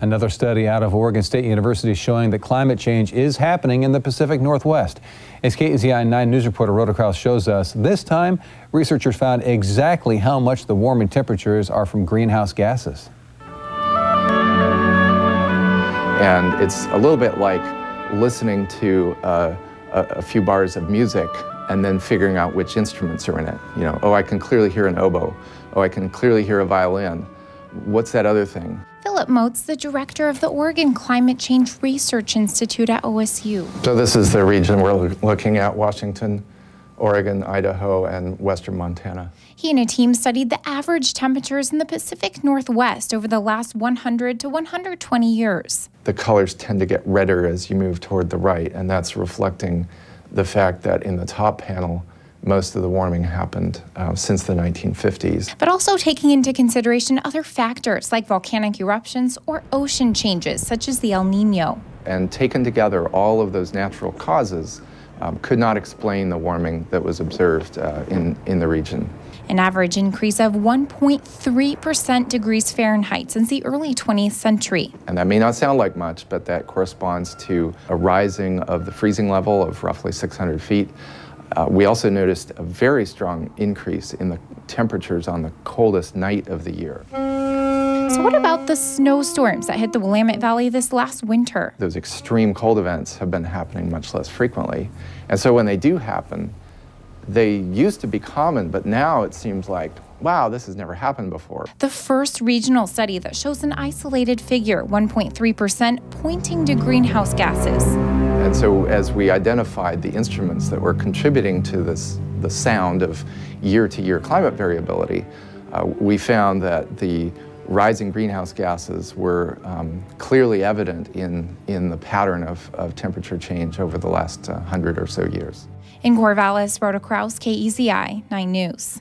Another study out of Oregon State University showing that climate change is happening in the Pacific Northwest. As KEZI 9 News reporter Rhoda Kraus shows us, this time researchers found exactly how much the warming temperatures are from greenhouse gases. And it's a little bit like listening to a few bars of music and then figuring out which instruments are in it. You know, oh, I can clearly hear an oboe. Oh, I can clearly hear a violin. What's that other thing? Philip Moats, the director of the Oregon Climate Change Research Institute at OSU. So this is the region we're looking at: Washington, Oregon, Idaho, and western Montana. He and a team studied the average temperatures in the Pacific Northwest over the last 100 to 120 years. The colors tend to get redder as you move toward the right, and that's reflecting the fact that in the top panel, most of the warming happened since the 1950s. But also taking into consideration other factors like volcanic eruptions or ocean changes, such as the El Nino. And taken together, all of those natural causes could not explain the warming that was observed in the region. An average increase of 1.3% degrees Fahrenheit since the early 20th century. And that may not sound like much, but that corresponds to a rising of the freezing level of roughly 600 feet. We also noticed a very strong increase in the temperatures on the coldest night of the year. So what about the snowstorms that hit the Willamette Valley this last winter? Those extreme cold events have been happening much less frequently. And so when they do happen, they used to be common, but now it seems like, wow, this has never happened before. The first regional study that shows an isolated figure, 1.3%, pointing to greenhouse gases. And so as we identified the instruments that were contributing to the sound of year-to-year climate variability, we found that the rising greenhouse gases were clearly evident in the pattern of temperature change over the last 100 or so years. In Corvallis, Rhoda Kraus, KEZI 9 News.